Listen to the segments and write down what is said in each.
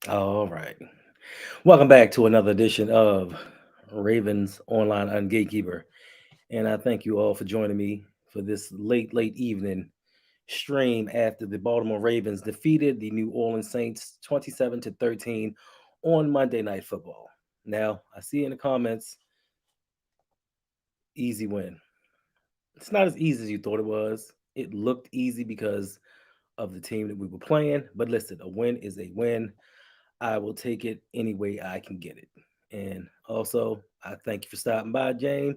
All right. Welcome back to another edition of Ravens Online Ungatekeeper. And I thank you all for joining me for this late evening stream after the Baltimore Ravens defeated the New Orleans Saints 27-13 on Monday Night Football. Now, I see in the comments, easy win. It's not as easy as you thought it was. It looked easy because of the team that we were playing. But listen, a win is a win. I will take it any way I can get it. And also, I thank you for stopping by, Jane.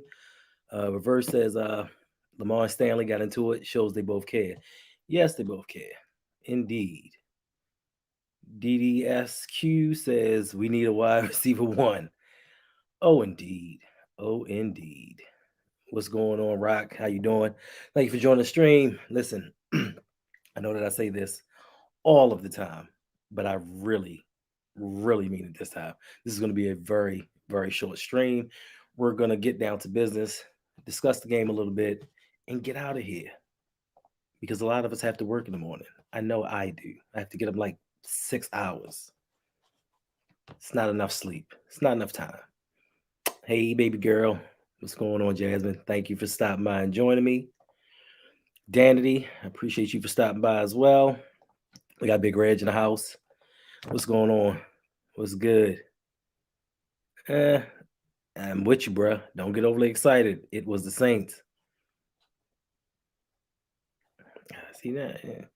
Reverse says Lamar and Stanley got into it. Shows they both care. Yes, they both care. Indeed. DDSQ says we need a wide receiver one. Oh, indeed. Oh, indeed. What's going on, Rock? How you doing? Thank you for joining the stream. Listen, I know that I say this all of the time, but I really mean it this time. This is going to be a very short stream. We're going to get down to business, discuss the game a little bit, and get out of here because a lot of us have to work in the morning. I know I do. I have to get up like 6 hours. It's not enough sleep, it's not enough time. Hey, baby girl. What's going on, Jasmine? Thank you for stopping by and joining me. Danity, I appreciate you for stopping by as well. We got Big Reg in the house. What's going on? What's good? Eh, I'm with you, bruh. Don't get overly excited. It was the Saints. See that?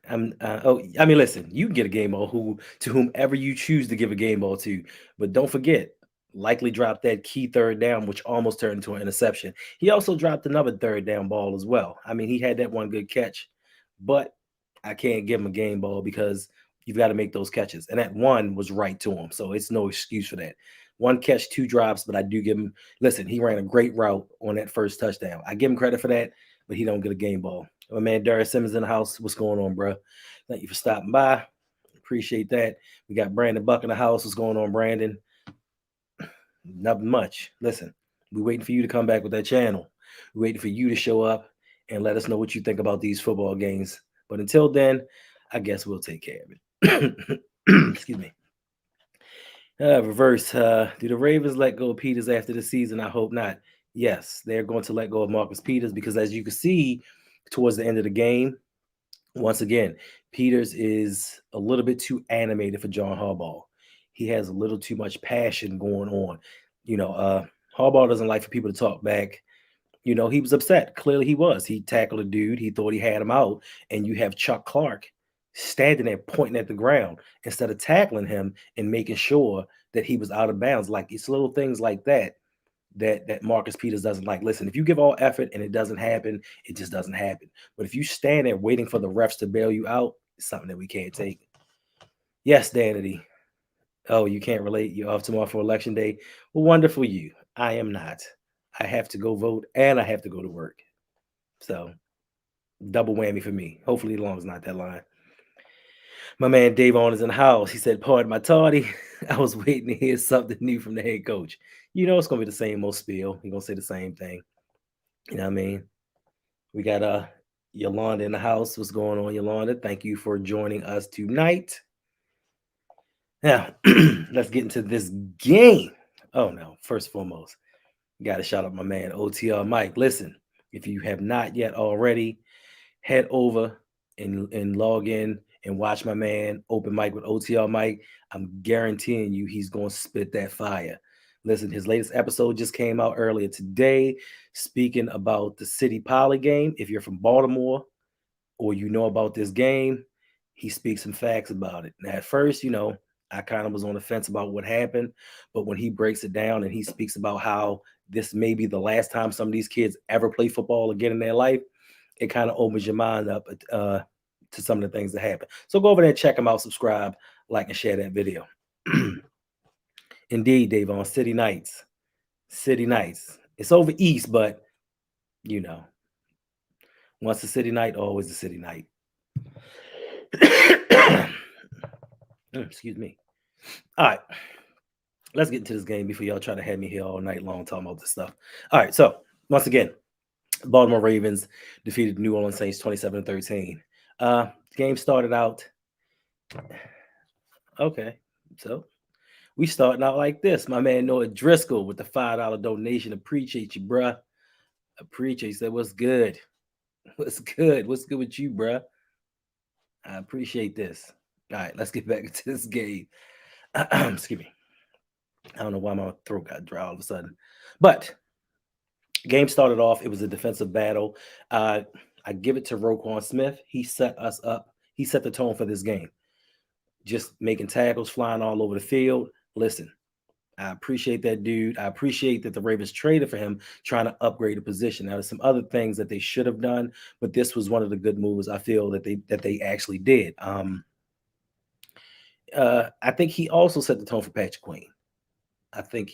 I mean, listen. You can get a game ball who to whomever you choose to give a game ball to, but don't forget, likely dropped that key third down, which almost turned into an interception. He also dropped another third down ball as well. I mean, he had that one good catch, but I can't give him a game ball because you've got to make those catches, and that one was right to him, so it's no excuse for that. One catch, two drops, but I do give him. Listen, he ran a great route on that first touchdown. I give him credit for that, but he don't get a game ball. My man Darius Simmons in the house. What's going on, bro? Thank you for stopping by. Appreciate that. We got Brandon Buck in the house. What's going on, Brandon? Nothing much. Listen, we're waiting for you to come back with that channel. We're waiting for you to show up and let us know what you think about these football games. But until then, I guess we'll take care of it. Excuse me. Reverse. Do the Ravens let go of Peters after the season? I hope not. Yes, they're going to let go of Marcus Peters because, as you can see, towards the end of the game, once again, Peters is a little bit too animated for John Harbaugh. He has a little too much passion going on. Harbaugh doesn't like for people to talk back. He was upset. Clearly, he was. He tackled a dude. He thought he had him out, and you have Chuck Clark standing there pointing at the ground instead of tackling him and making sure that he was out of bounds. Like it's little things like that Marcus Peters doesn't like. Listen, if you give all effort and it doesn't happen, it just doesn't happen. But if you stand there waiting for the refs to bail you out, it's something that we can't take. Yes, Danity. Oh, you can't relate. You're off tomorrow for election day. Well, wonderful you. I am not. I have to go vote and I have to go to work. So double whammy for me. Hopefully, the long's not that line. My man Dave on is in the house. He said, "Pardon my tardy. I was waiting to hear something new from the head coach. It's gonna be the same old spiel. He's gonna say the same thing. You know what I mean? We got Yolanda in the house. What's going on, Yolanda? Thank you for joining us tonight. Now, let's get into this game. Oh no, first and foremost, gotta shout out my man OTR Mike. Listen, if you have not yet already, head over and log in and watch my man open mic with OTR Mike. I'm guaranteeing you he's gonna spit that fire. Listen, his latest episode just came out earlier today, speaking about the City Poly game. If you're from Baltimore or you know about this game, he speaks some facts about it. Now, at first, I kind of was on the fence about what happened, but when he breaks it down and he speaks about how this may be the last time some of these kids ever play football again in their life, it kind of opens your mind up to some of the things that happen. So go over there and check them out, subscribe, like, and share that video. Indeed, Dave, on City Nights. City Nights. It's over East, but you know, once a city night, always a city night. Excuse me. All right, let's get into this game before y'all try to have me here all night long talking about this stuff. All right, so once again, Baltimore Ravens defeated the New Orleans Saints 27-13. The game started out Okay, so we starting out like this. My man Noah Driscoll with the $5 donation. Appreciate you, bruh. Appreciate you. Said, what's good? What's good? What's good with you, bruh? I appreciate this. All right, let's get back into this game. Excuse me. I don't know why my throat got dry all of a sudden. But game started off. It was a defensive battle. Uh, I give it to Roquan Smith. He set us up. He set the tone for this game. Just making tackles, flying all over the field. Listen, I appreciate that dude. I appreciate that the Ravens traded for him, trying to upgrade the position. Now, there's some other things that they should have done, but this was one of the good moves I feel that they actually did. I think he also set the tone for Patrick Queen. I think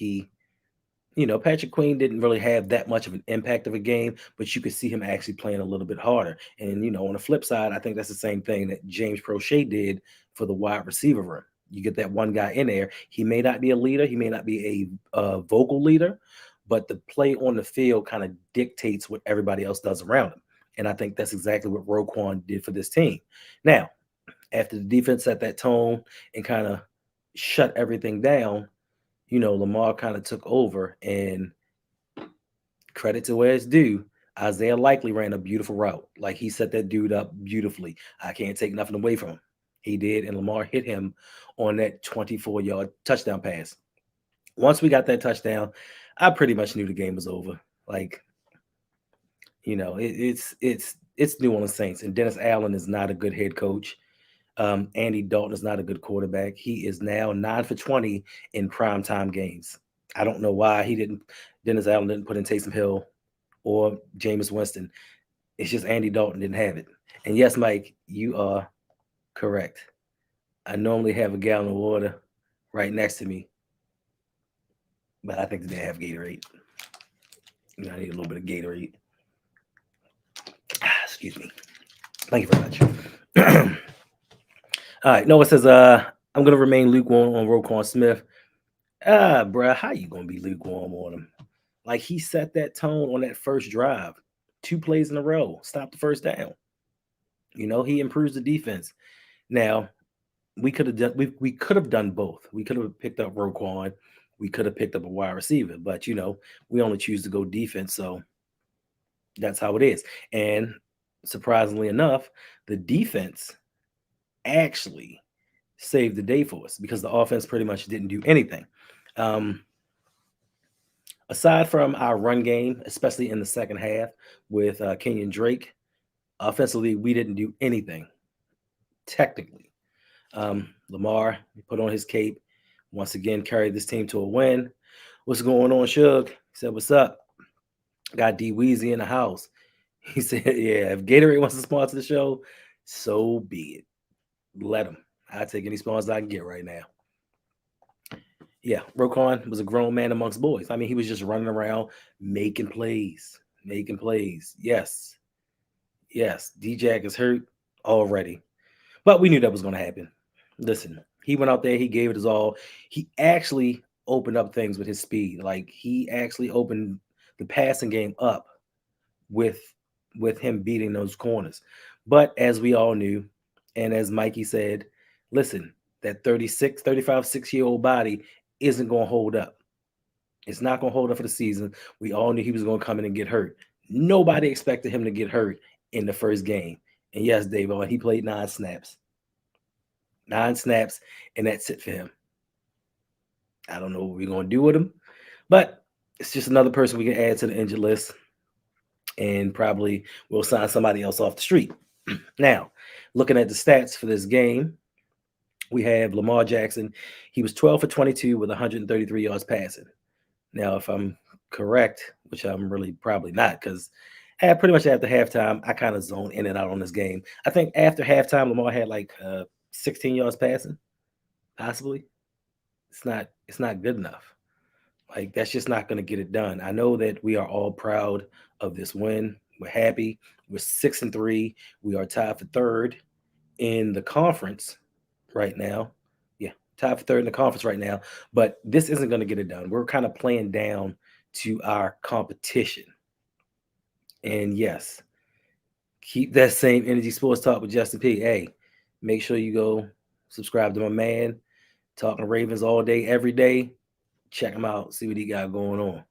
Patrick Queen didn't really have that much of an impact of a game, but you could see him actually playing a little bit harder. And on the flip side, I think that's the same thing that James Prochet did for the wide receiver room. You get that one guy in there. He may not be a leader, he may not be a vocal leader, but the play on the field kind of dictates what everybody else does around him. And I think that's exactly what Roquan did for this team. Now, after the defense set that tone and kind of shut everything down, Lamar kind of took over, and credit to where it's due. Isaiah Likely ran a beautiful route. Like, he set that dude up beautifully. I can't take nothing away from him. He did, and Lamar hit him on that 24-yard touchdown pass. Once we got that touchdown, I pretty much knew the game was over. Like, it's New Orleans Saints, and Dennis Allen is not a good head coach. Andy Dalton is not a good quarterback. He is now 9 for 20 in primetime games. I don't know why Dennis Allen didn't put in Taysom Hill or Jameis Winston. It's just Andy Dalton didn't have it. And yes, Mike, you are correct. I normally have a gallon of water right next to me, but I think today I have Gatorade. I need a little bit of Gatorade. Excuse me. Thank you very much. All right, Noah says, I'm gonna remain lukewarm on Roquan Smith. Bruh, how you gonna be lukewarm on him? Like, he set that tone on that first drive, 2 plays in a row, stop the first down. He improves the defense. Now, we could have done both. We could have picked up Roquan, we could have picked up a wide receiver, but we only choose to go defense, so that's how it is. And surprisingly enough, the defense actually saved the day for us because the offense pretty much didn't do anything. Um, Aside from our run game, especially in the second half with Kenyon Drake, offensively, we didn't do anything technically. Lamar put on his cape, once again carried this team to a win. What's going on, Suge? He said, what's up? Got D Weezy in the house. He said, yeah, if Gatorade wants to sponsor the show, so be it. Let him. I'll take any sponsors I can get right now. Yeah, Roquan was a grown man amongst boys. I mean, he was just running around making plays, making plays. Yes, yes. D-Jack is hurt already, but we knew that was going to happen. Listen, he went out there, he gave it his all. He actually opened up things with his speed. Like, he actually opened the passing game up with him beating those corners. But as we all knew, and as Mikey said, listen, that 36, 35, 6-year-old body isn't going to hold up. It's not going to hold up for the season. We all knew he was going to come in and get hurt. Nobody expected him to get hurt in the first game. And yes, Dave, he played 9 snaps. 9 snaps, and that's it for him. I don't know what we're going to do with him, but it's just another person we can add to the injured list, and probably we'll sign somebody else off the street. Now, looking at the stats for this game, we have Lamar Jackson. He was 12 for 22 with 133 yards passing. Now, if I'm correct, which I'm really probably not, because pretty much after halftime, I kind of zoned in and out on this game. I think after halftime, Lamar had like 16 yards passing, possibly. It's not good enough. Like, that's just not going to get it done. I know that we are all proud of this win. We're happy. We're 6-3. We are tied for third in the conference right now. Yeah, tied for third in the conference right now. But this isn't going to get it done. We're kind of playing down to our competition. And yes, keep that same energy sports talk with Justin P. Hey, make sure you go Subscribe to my man, talking Ravens all day, every day. Check him out, see what he got going on.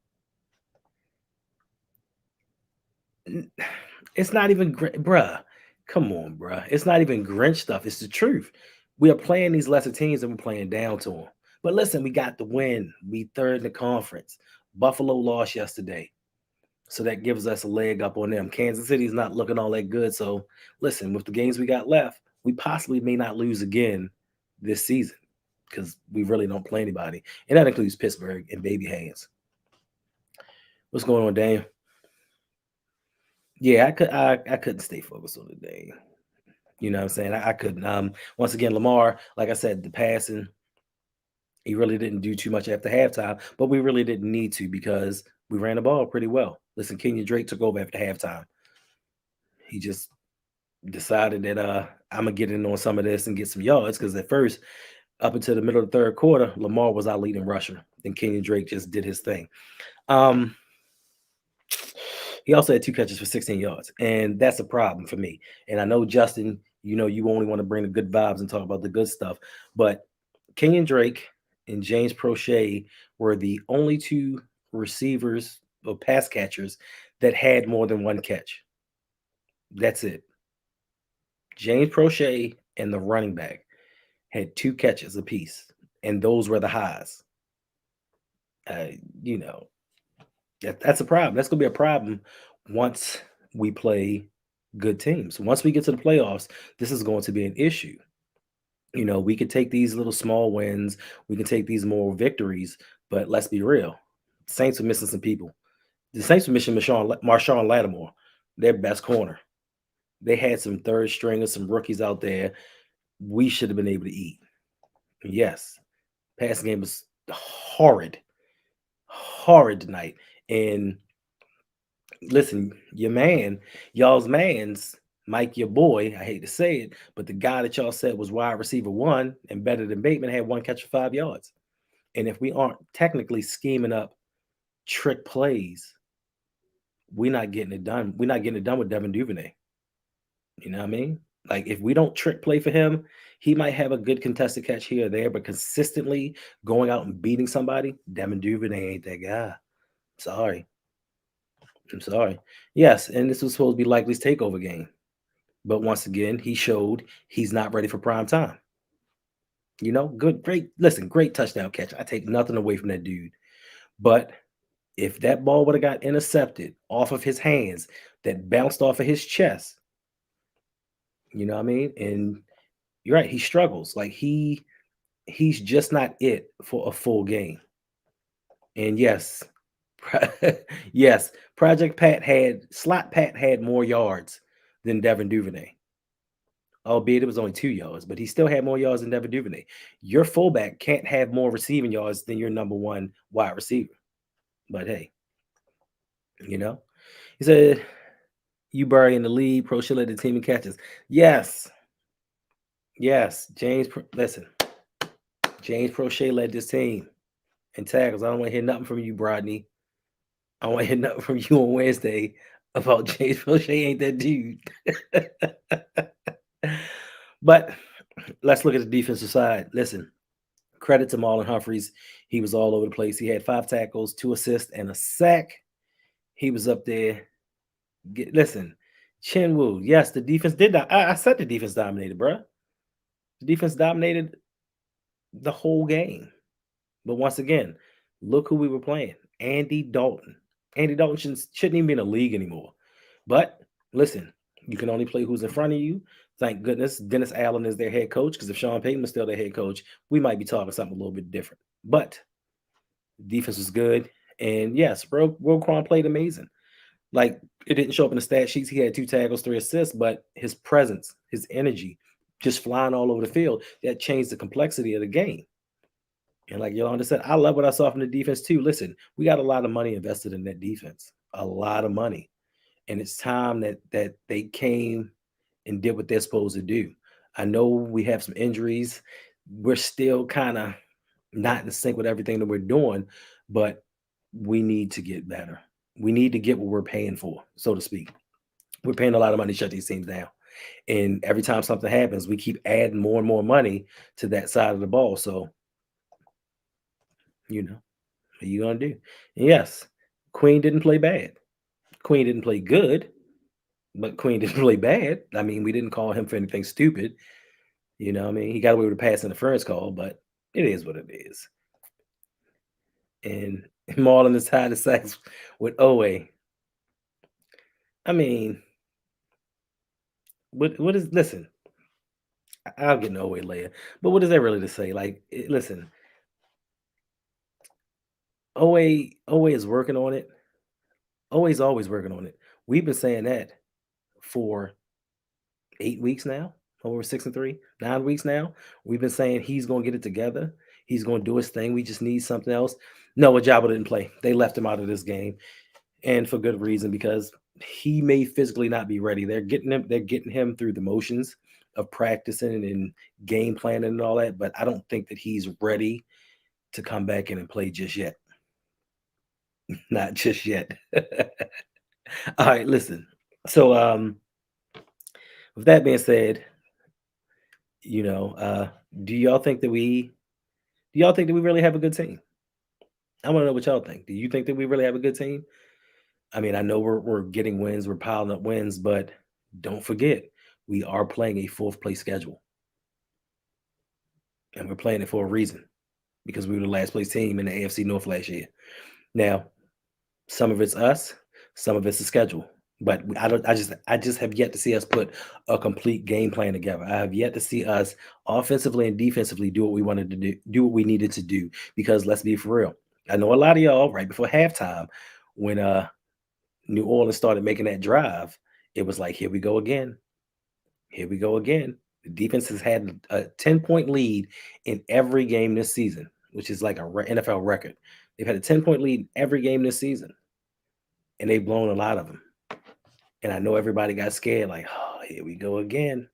It's not even bruh. Come on, bruh. It's not even Grinch stuff. It's the truth. We are playing these lesser teams and we're playing down to them. But listen, we got the win. We third in the conference. Buffalo lost yesterday. So that gives us a leg up on them. Kansas City's not looking all that good. So listen, with the games we got left, we possibly may not lose again this season because we really don't play anybody. And that includes Pittsburgh and baby hands. What's going on, Daniel? Yeah, I couldn't stay focused on the day. You know what I'm saying? I couldn't. Once again, Lamar, like I said, the passing, he really didn't do too much after halftime, but we really didn't need to because we ran the ball pretty well. Listen, Kenyon Drake took over after halftime. He just decided that I'm gonna get in on some of this and get some yards because at first, up until the middle of the third quarter, Lamar was our leading rusher. Then Kenyon Drake just did his thing. Um, he also had 2 catches for 16 yards, and that's a problem for me. And I know Justin, you only want to bring the good vibes and talk about the good stuff, but Kenyon Drake and James Prochet were the only two receivers or pass catchers that had more than one catch. That's it. James Prochet and the running back had 2 catches apiece, and those were the highs. Uh, you know, that's a problem. That's gonna be a problem once we play good teams. Once we get to the playoffs, this is going to be an issue. We could take these little small wins, we can take these moral victories, but let's be real. Saints are missing some people. The Saints were missing Marshawn Lattimore, their best corner. They had some third stringers, some rookies out there. We should have been able to eat. Yes, passing game was horrid, horrid tonight. And listen, y'all's man's Mike, your boy. I hate to say it, but the guy that y'all said was wide receiver one and better than Bateman had 1 catch for 5 yards. And if we aren't technically scheming up trick plays, we're not getting it done. We're not getting it done with Devin Duvernay. You know what I mean? Like if we don't trick play for him, he might have a good contested catch here or there, but consistently going out and beating somebody, Devin Duvernay ain't that guy. Sorry. I'm sorry. Yes, and this was supposed to be Likely's takeover game. But once again, he showed he's not ready for prime time. Good, great. Listen, great touchdown catch. I take nothing away from that dude. But if that ball would have got intercepted off of his hands, that bounced off of his chest, you know what I mean? And you're right, he struggles. Like he's just not it for a full game. And yes, yes, Slot Pat had more yards than Devin Duvernay. Albeit it was only 2 yards, but he still had more yards than Devin Duvernay. Your fullback can't have more receiving yards than your number one wide receiver. But hey, you know, he said, you bury in the lead, Pro led the team in catches. Yes. Yes. Listen, James Prochet led this team in tackles. I don't want to hear nothing from you, Brodney. I don't want to hear nothing from you on Wednesday about James Prochet ain't that dude. But let's look at the defensive side. Listen, credit to Marlon Humphreys. He was all over the place. He had 5 tackles, 2 assists, and a sack. He was up there. Listen, Chinwoo. Yes, the defense did not. I said the defense dominated, bro. The defense dominated the whole game. But once again, look who we were playing. Andy Dalton. Andy Dalton shouldn't even be in the league anymore. But listen, you can only play who's in front of you. Thank goodness Dennis Allen is their head coach, because if Sean Payton was still their head coach, we might be talking something a little bit different. But defense was good. And yes, Roquan played amazing. Like, it didn't show up in the stat sheets. He had 2 tackles, 3 assists, but his presence, his energy, just flying all over the field, that changed the complexity of the game. And like Yolanda said, I love what I saw from the defense too. Listen, we got a lot of money invested in that defense, a lot of money. And it's time that they came and did what they're supposed to do. I know we have some injuries. We're still kind of not in sync with everything that we're doing, but we need to get better. We need to get what we're paying for, so to speak. We're paying a lot of money to shut these teams down. And every time something happens, we keep adding more and more money to that side of the ball. So, you know, what are you gonna do? And yes, Queen didn't play bad. Queen didn't play good, but Queen didn't play bad. I mean, we didn't call him for anything stupid. You know, what I mean, he got away with a pass interference call, but it is what it is. And Marlon is tied to sacks with Owe. I mean, what is listen? I'll get no way later. But what is that really to say? Like, listen, Owe is working on it. Owe's always working on it. We've been saying that for 8 weeks now. Over 6-3, 9 weeks now. We've been saying he's gonna get it together. He's gonna do his thing. We just need something else. No, Ajabo didn't play. They left him out of this game, and for good reason because he may physically not be ready. They're getting him through the motions of practicing and game planning and all that. But I don't think that he's ready to come back in and play just yet. Not just yet. All right, listen. So with that being said, you know, do y'all think that we do y'all think that we really have a good team? I want to know what y'all think. Do you think that we really have a good team? I mean, I know we're getting wins, we're piling up wins, but don't forget, we are playing a fourth place schedule. And we're playing it for a reason because we were the last place team in the AFC North last year. Now, some of it's us, some of it's the schedule. But I just have yet to see us put a complete game plan together. I have yet to see us offensively and defensively do what we wanted to do what we needed to do. Because let's be for real. I know a lot of y'all right before halftime, when New Orleans started making that drive, it was like, here we go again. Here we go again. The defense has had a 10-point lead in every game this season, which is like a NFL record. They've had a 10-point lead in every game this season, and they've blown a lot of them. And I know everybody got scared, like, oh, here we go again.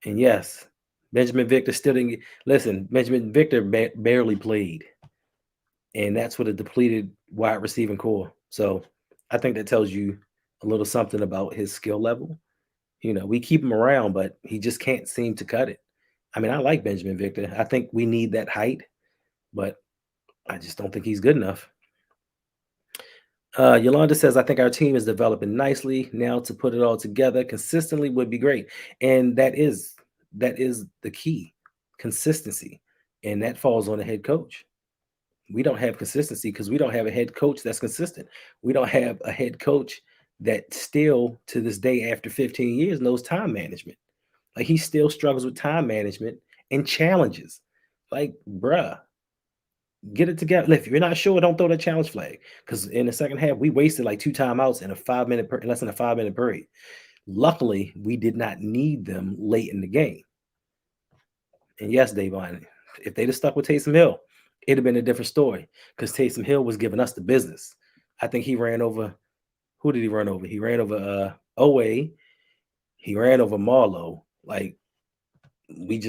And yes, Benjamin Victor still didn't listen. Benjamin Victor barely played, and that's with a depleted wide receiving core. So I think that tells you a little something about his skill level. You know, we keep him around, but he just can't seem to cut it. I mean, I like Benjamin Victor. I think we need that height, but I just don't think he's good enough. Yolanda says, I think our team is developing nicely. Now to put it all together consistently would be great. And that is the key. Consistency. And that falls on the head coach. We don't have consistency because we don't have a head coach that's consistent. We don't have a head coach that still to this day after 15 years knows time management. Like he still struggles with time management and challenges. Like, bruh, get it together. If you're not sure, don't throw that challenge flag. Because in the second half, we wasted like two timeouts in a 5 minute less than a 5 minute period. Luckily, we did not need them late in the game. And yes, Davon, if they'd have stuck with Taysom Hill, it'd have been a different story. Because Taysom Hill was giving us the business. I think he ran over. Who did he run over? He ran over Owe. He ran over Marlowe. Like we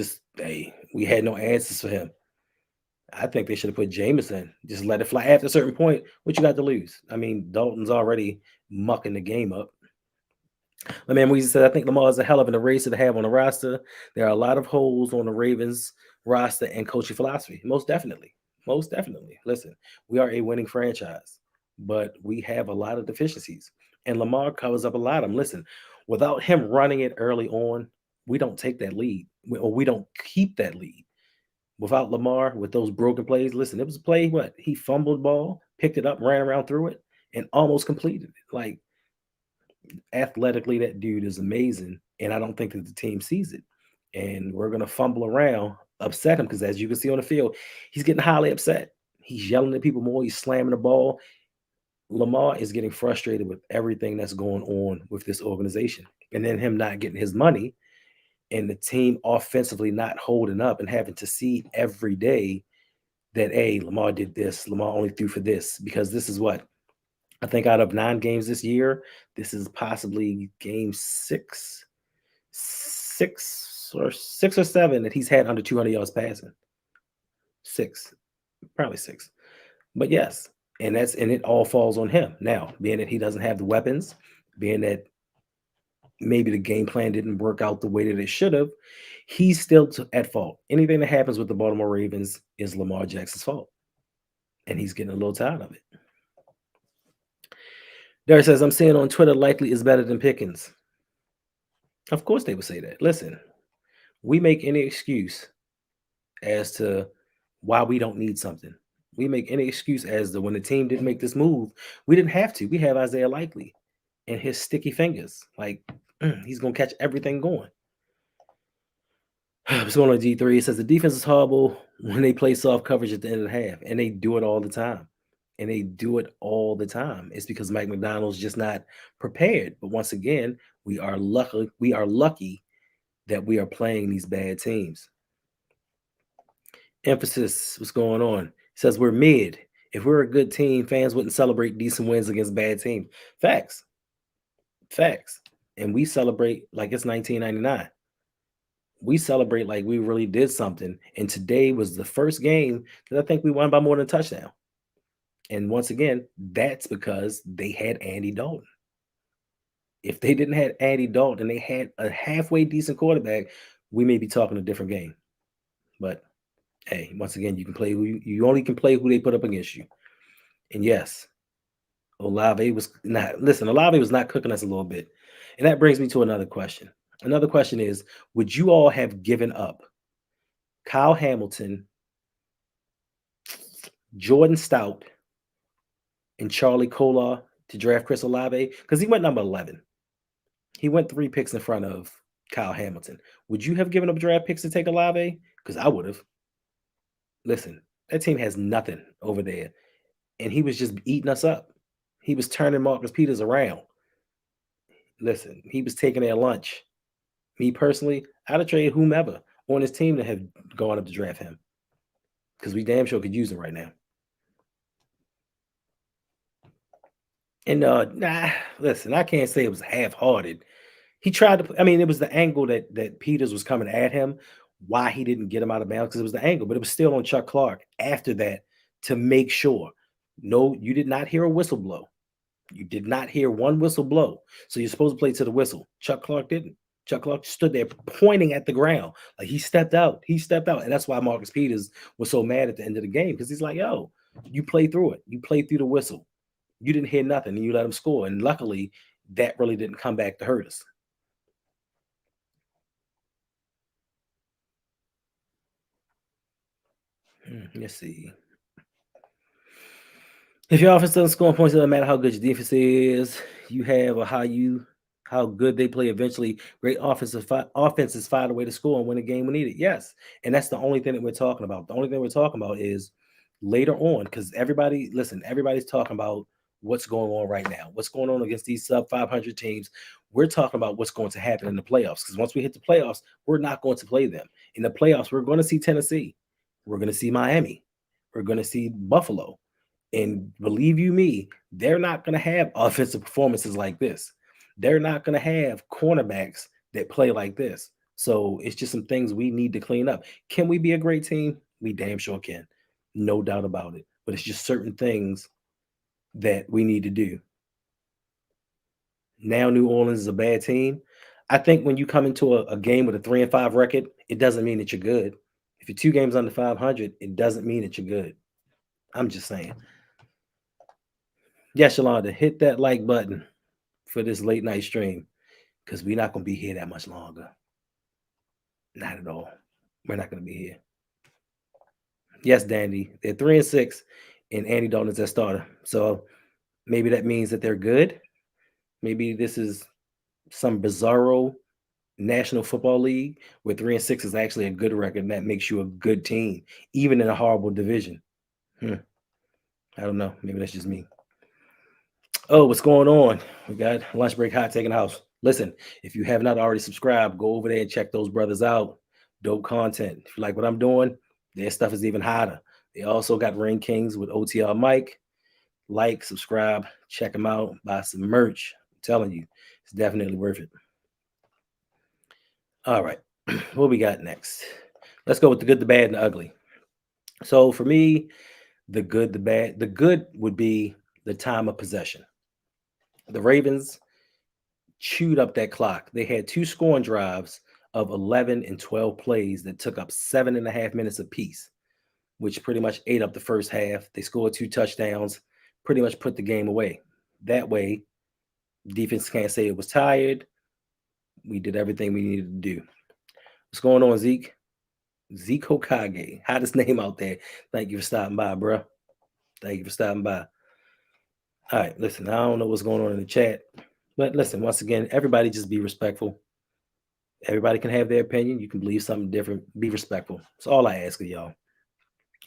had no answers for him. I think they should have put Jameson. Just let it fly. After a certain point, what you got to lose? I mean, Dalton's already mucking the game up. My man Weezy said, I think Lamar is a hell of an eraser to have on the roster. There are a lot of holes on the Ravens roster and coaching philosophy. Most definitely. Most definitely. Listen, we are a winning franchise, but we have a lot of deficiencies. And Lamar covers up a lot of them. Listen, without him running it early on, we don't take that lead, or we don't keep that lead. Without Lamar, with those broken plays, listen, it was a play. What he fumbled ball, picked it up, ran around through it, and almost completed it. Like athletically, that dude is amazing, and I don't think that the team sees it. And we're gonna fumble around, upset him because, as you can see on the field, he's getting highly upset. He's yelling at people more. He's slamming the ball. Lamar is getting frustrated with everything that's going on with this organization, and then him not getting his money and the team offensively not holding up and having to see every day that hey, Lamar did this, Lamar only threw for this, because this is what I think out of 9 games this year, this is possibly game six or seven that he's had under 200 yards passing. Six, probably six. But yes, and it all falls on him now, being that he doesn't have the weapons, being that maybe the game plan didn't work out the way that it should have, he's still at fault. Anything that happens with the Baltimore Ravens is Lamar Jackson's fault, and he's getting a little tired of it. Derek says, I'm seeing on Twitter likely is better than Pickens. Of course they would say that. Listen, we make any excuse as to why we don't need something. We make any excuse as to when the team didn't make this move, we didn't have to. We have Isaiah Likely and his sticky fingers. Like, he's going to catch everything going. What's going on, G3? It says the defense is horrible when they play soft coverage at the end of the half, and they do it all the time. And they do it all the time. It's because Mike McDonald's just not prepared. But once again, we are lucky. We are lucky that we are playing these bad teams. Emphasis, what's going on? It says we're mid. If we're a good team, fans wouldn't celebrate decent wins against bad teams. Facts. Facts. And we celebrate like it's 1999. We celebrate like we really did something. And today was the first game that I think we won by more than a touchdown. And once again, that's because they had Andy Dalton. If they didn't have Andy Dalton and they had a halfway decent quarterback, we may be talking a different game. But hey, once again, you can play you only can play who they put up against you. And yes, Olave was not cooking us a little bit. And that brings me to another question. Another question is, would you all have given up Kyle Hamilton, Jordan Stout, and Charlie Kolar to draft Chris Olave? Because he went number 11. He went 3 picks in front of Kyle Hamilton. Would you have given up draft picks to take Olave? Because I would have. Listen, that team has nothing over there. And he was just eating us up. He was turning Marcus Peters around. Listen, he was taking their lunch. Me personally, I'd have traded whomever on his team to have gone up to draft him. Because we damn sure could use him right now. And listen, I can't say it was half-hearted. He tried to, I mean, it was the angle that Peters was coming at him, why he didn't get him out of bounds, because it was the angle, but it was still on Chuck Clark after that to make sure. No, you did not hear a whistle blow. You did not hear one whistle blow. So you're supposed to play to the whistle. Chuck Clark didn't. Chuck Clark stood there pointing at the ground. Like he stepped out. He stepped out. And that's why Marcus Peters was so mad at the end of the game, because he's like, yo, you play through it. You play through the whistle. You didn't hear nothing and you let him score. And luckily, that really didn't come back to hurt us. Let's see. If your offense doesn't score points, it doesn't matter how good your defense is, you have, or how good they play. Eventually, great offenses find a way to score and win a game when needed. Yes, and that's the only thing that we're talking about. The only thing we're talking about is later on, because everybody's talking about what's going on right now, what's going on against these sub 500 teams. We're talking about what's going to happen in the playoffs, because once we hit the playoffs, we're not going to play them. In the playoffs, we're going to see Tennessee, we're going to see Miami, we're going to see Buffalo. And believe you me, they're not going to have offensive performances like this. They're not going to have cornerbacks that play like this. So it's just some things we need to clean up. Can we be a great team? We damn sure can. No doubt about it. But it's just certain things that we need to do. Now New Orleans is a bad team. I think when you come into a game with a 3-5 record, it doesn't mean that you're good. If you're 2 games under 500, it doesn't mean that you're good. I'm just saying. Yes, Yolanda, hit that like button for this late night stream, because we're not going to be here that much longer. Not at all. We're not going to be here. Yes, Dandy, they're 3-6, and Andy Dalton is their starter. So maybe that means that they're good. Maybe this is some bizarro National Football League where 3-6 is actually a good record, and that makes you a good team, even in a horrible division. I don't know. Maybe that's just me. Oh, what's going on? We got Lunch Break Hot Taking House. Listen, if you have not already subscribed, go over there and check those brothers out. Dope content. If you like what I'm doing, their stuff is even hotter. They also got Ring Kings with OTR Mike. Like, subscribe, check them out, buy some merch. I'm telling you, it's definitely worth it. All right, what we got next? Let's go with the good, the bad, and the ugly. So for me, the good, the bad, the good would be the time of possession. The Ravens chewed up that clock. They had two scoring drives of 11 and 12 plays that took up 7.5 minutes apiece, which pretty much ate up the first half. They scored two touchdowns, pretty much put the game away. That way, defense can't say it was tired. We did everything we needed to do. What's going on, Zeke? Zeke Hokage. Hottest name out there. Thank you for stopping by, bro. Thank you for stopping by. All right, listen, I don't know what's going on in the chat, but listen, once again, everybody just be respectful. Everybody can have their opinion. You can believe something different. Be respectful. That's all I ask of y'all.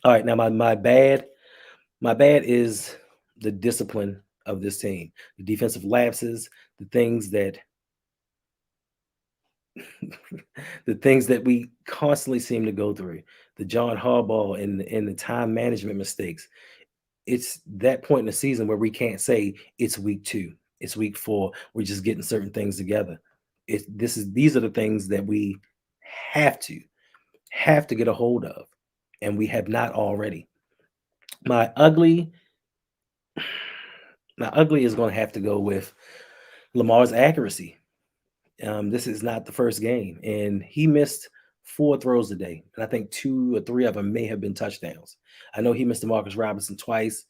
All right, now my bad is the discipline of this team, the defensive lapses, the things that the things that we constantly seem to go through, the John Harbaugh and the time management mistakes. It's that point in the season where we can't say it's week 2, it's week 4. We're just getting certain things together. These are the things that we have to get a hold of, and we have not already. My ugly, my ugly is going to have to go with Lamar's accuracy. This is not the first game, and he missed 4 throws today, and I think 2 or 3 of them may have been touchdowns. I know he missed Demarcus Robinson twice.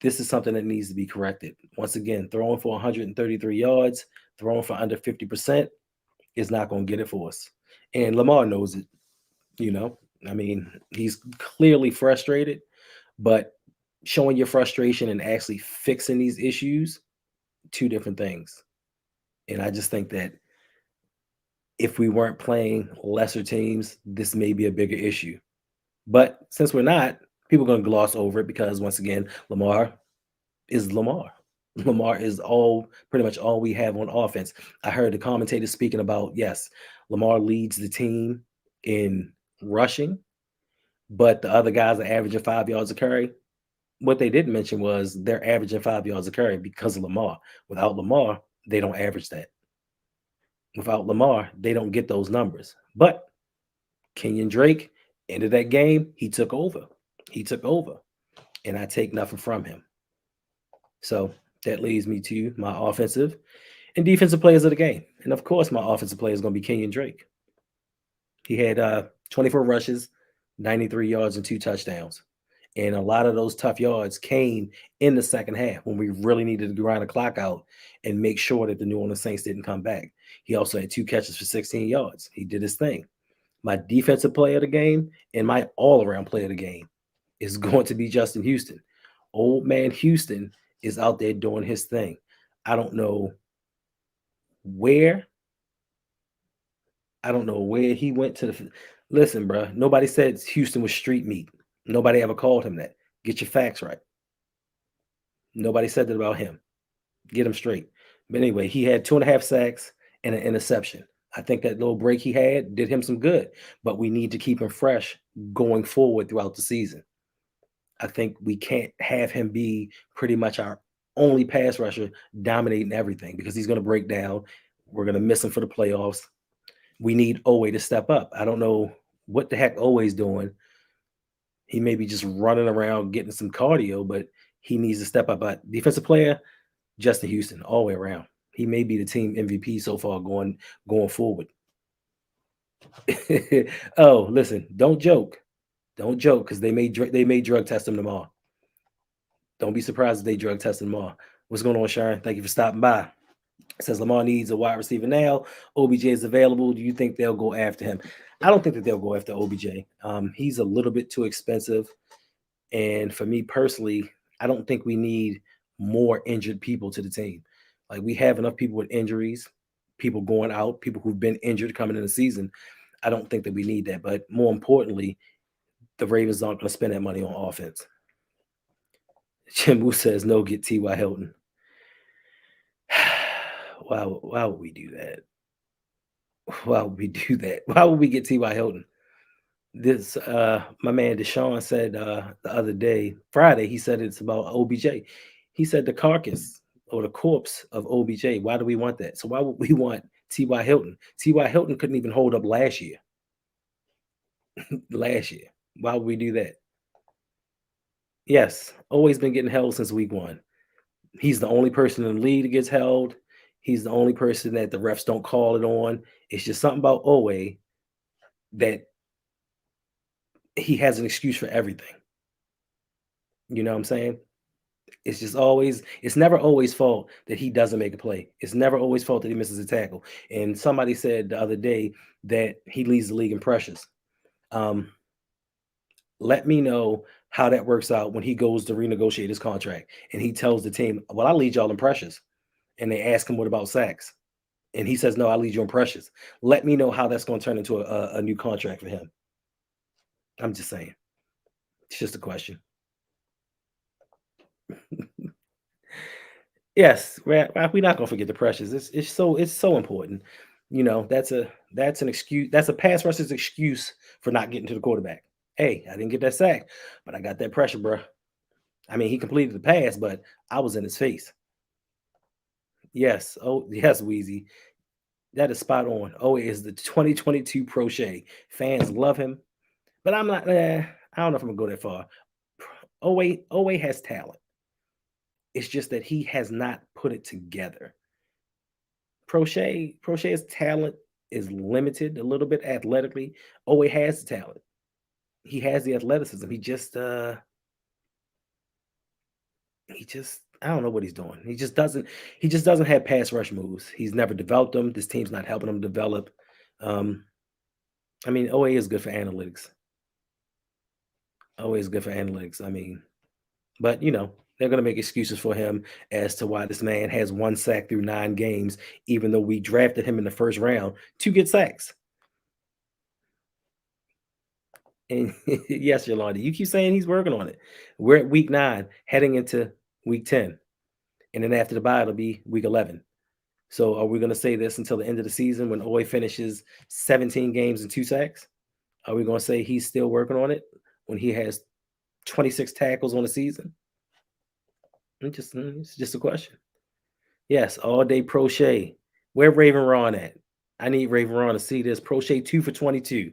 This is something that needs to be corrected. Once again, throwing for 133 yards, throwing for under 50% is not going to get it for us. And Lamar knows it, you know. I mean, he's clearly frustrated, but showing your frustration and actually fixing these issues, two different things. And I just think that if we weren't playing lesser teams, this may be a bigger issue. But since we're not, people are going to gloss over it because once again, Lamar is Lamar. Lamar is all pretty much all we have on offense. I heard the commentators speaking about yes, Lamar leads the team in rushing, but the other guys are averaging 5 yards a carry. What they didn't mention was they're averaging 5 yards a carry because of Lamar. Without Lamar, they don't average that. Without Lamar, they don't get those numbers. But Kenyon Drake, end of that game, he took over. He took over. And I take nothing from him. So that leads me to my offensive and defensive players of the game. And of course, my offensive player is going to be Kenyon Drake. He had 24 rushes, 93 yards, and 2 touchdowns. And a lot of those tough yards came in the second half when we really needed to grind the clock out and make sure that the New Orleans Saints didn't come back. He also had 2 catches for 16 yards. He did his thing. My defensive player of the game and my all-around player of the game is going to be Justin Houston. Old man Houston is out there doing his thing. I don't know where. I don't know where he went to the. Listen, bro. Nobody said Houston was street meat. Nobody ever called him that. Get your facts right. Nobody said that about him. Get him straight. But anyway, he had 2.5 sacks and an interception. I think that little break he had did him some good, but we need to keep him fresh going forward throughout the season. I think we can't have him be pretty much our only pass rusher dominating everything because he's going to break down. We're going to miss him for the playoffs. We need Owe to step up. I don't know what the heck Owe's doing. He may be just running around getting some cardio, but he needs to step up. But defensive player, Justin Houston, all the way around. He may be the team MVP so far going forward. Oh, listen, don't joke. Don't joke because they may drug test him tomorrow. Don't be surprised if they drug test him tomorrow. What's going on, Sharon? Thank you for stopping by. It says Lamar needs a wide receiver now. OBJ is available. Do you think they'll go after him? I don't think that they'll go after OBJ. He's a little bit too expensive. And for me personally, I don't think we need more injured people to the team. Like we have enough people with injuries, people going out, people who've been injured coming in the season. I don't think that we need that. But more importantly, the Ravens aren't going to spend that money on offense. Jim Wu says no, get T.Y. Hilton. Why would we do that? Why would we do that? Why would we get T.Y. Hilton? This my man Deshaun said the other day, Friday, he said it's about OBJ. He said the carcass or the corpse of OBJ. Why do we want that? So why would we want T.Y. Hilton? T.Y. Hilton couldn't even hold up last year. Last year. Why would we do that? Yes, always been getting held since week 1. He's the only person in the league that gets held. He's the only person that the refs don't call it on. It's just something about Owe that he has an excuse for everything. You know what I'm saying? It's just always, it's never always fault that he doesn't make a play. It's never always fault that he misses a tackle. And somebody said the other day that he leads the league in pressures. Um, let me know how that works out when he goes to renegotiate his contract and he tells the team, "Well, I lead y'all in pressures." And they ask him, "What about sacks?" And he says, "No, I lead you in pressures." Let me know how that's going to turn into a new contract for him. I'm just saying. It's just a question. Yes, we're not gonna forget the pressures. It's so important. That's an excuse. That's a pass rusher's excuse for not getting to the quarterback. Hey, I didn't get that sack, but I got that pressure, bro. I mean, he completed the pass, but I was in his face. Yes. Oh, yes, Wheezy. That is spot on. Oh, it is the 2022 Prochet. Fans love him, but I'm not. I don't know if I'm gonna go that far. Owe has talent. It's just that he has not put it together. Prochet's talent is limited a little bit athletically. Owe has the talent. He has the athleticism. He just I don't know what he's doing. He just doesn't have pass rush moves. He's never developed them. This team's not helping him develop. Um, I mean, OA is good for analytics. OA is good for analytics. I mean, but they're gonna make excuses for him as to why this man has one sack through 9 games, even though we drafted him in the first round to get sacks. And yes, Yolanda, you keep saying he's working on it. We're at week 9, heading into week 10, and then after the bye, it'll be week 11. So, are we going to say this until the end of the season when Oy finishes 17 games and 2 sacks? Are we going to say he's still working on it when he has 26 tackles on the season? It's just a question. Yes, all day Prochet. Where Raven Ron at? I need Raven Ron to see this. Prochet 2 for 22.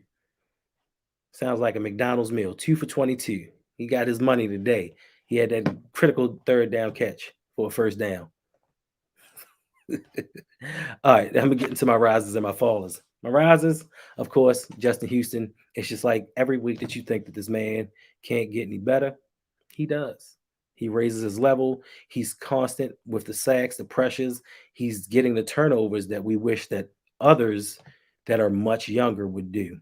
Sounds like a McDonald's meal. 2 for 22. He got his money today. He had that critical third down catch for a first down. All right, I'm gonna get into my risers and my fallers. My risers, of course, Justin Houston. It's just like every week that you think that this man can't get any better, he does. He raises his level. He's constant with the sacks, the pressures. He's getting the turnovers that we wish that others that are much younger would do.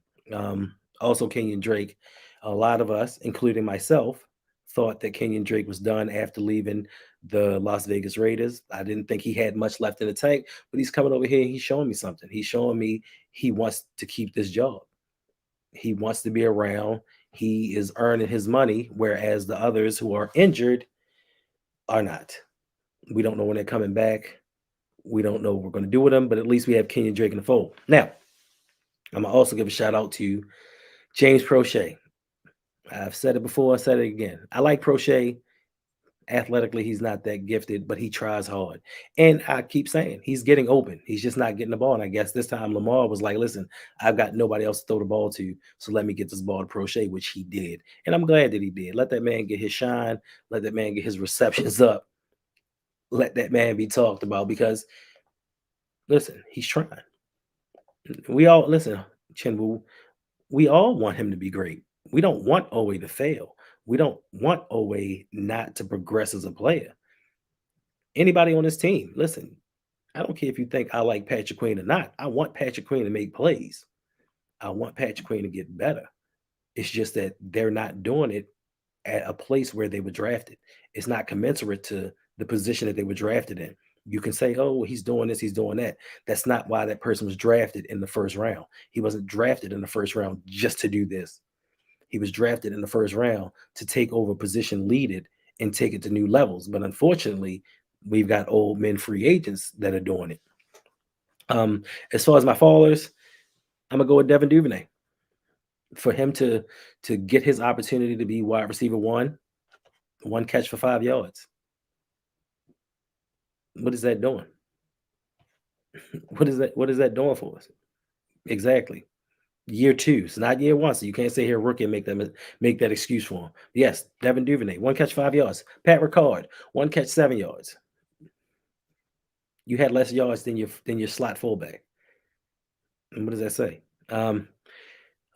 Also, Kenyon Drake. A lot of us, including myself, thought that Kenyon Drake was done after leaving the Las Vegas Raiders. I didn't think he had much left in the tank, but he's coming over here. He's showing me something. He's showing me he wants to keep this job. He wants to be around. He is earning his money, whereas the others who are injured are not. We don't know when they're coming back. We don't know what we're going to do with them, but at least we have Kenyon Drake in the fold. Now, I'm going to also give a shout out to James Prochet. I've said it before, I said it again. I like Prochet. Athletically, he's not that gifted, but he tries hard. And I keep saying he's getting open. He's just not getting the ball. And I guess this time Lamar was like, listen, I've got nobody else to throw the ball to. So let me get this ball to Prochet, which he did. And I'm glad that he did. Let that man get his shine. Let that man get his receptions up. Let that man be talked about because, listen, he's trying. We all, listen, Chinwu, we all want him to be great. We don't want Owe to fail. We don't want Owe not to progress as a player. Anybody on this team, listen, I don't care if you think I like Patrick Queen or not. I want Patrick Queen to make plays. I want Patrick Queen to get better. It's just that they're not doing it at a place where they were drafted. It's not commensurate to the position that they were drafted in. You can say, oh, well, he's doing this, he's doing that. That's not why that person was drafted in the first round. He wasn't drafted in the first round just to do this. He was drafted in the first round to take over position, lead it, and take it to new levels. But unfortunately, we've got old men free agents that are doing it. Um, as far as my fallers, I'm gonna go with Devin Duvernay. For him to get his opportunity to be wide receiver one catch for 5 yards. What is that doing? What is that doing for us? Exactly. Year 2. It's not year 1, so you can't say here rookie and make that excuse for him. Yes, Devin Duvernay, one catch 5 yards. Pat Ricard, one catch 7 yards. You had less yards than your slot fullback. And what does that say? Um,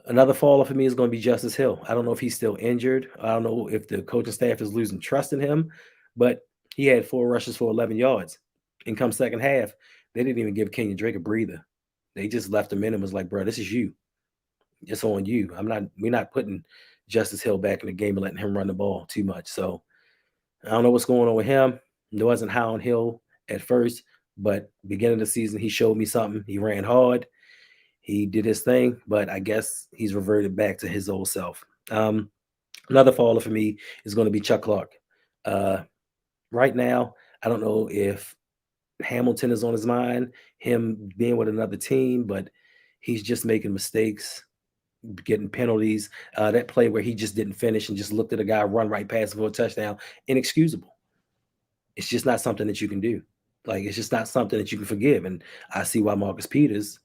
Another faller for me is going to be Justice Hill. I don't know if he's still injured. I don't know if the coaching staff is losing trust in him, but he had 4 rushes for 11 yards. And come second half, they didn't even give Kenyon Drake a breather. They just left him in and was like, bro, this is you. It's on you. We're not putting Justice Hill back in the game and letting him run the ball too much. So I don't know what's going on with him. It wasn't high on Hill at first, but beginning of the season, he showed me something. He ran hard. He did his thing, but I guess he's reverted back to his old self. Another faller for me is going to be Chuck Clark. Uh, right now, I don't know if Hamilton is on his mind, him being with another team, but he's just making mistakes, getting penalties. That play where he just didn't finish and just looked at a guy run right past him for a touchdown, inexcusable. It's just not something that you can do. Like it's just not something that you can forgive. And I see why Marcus Peters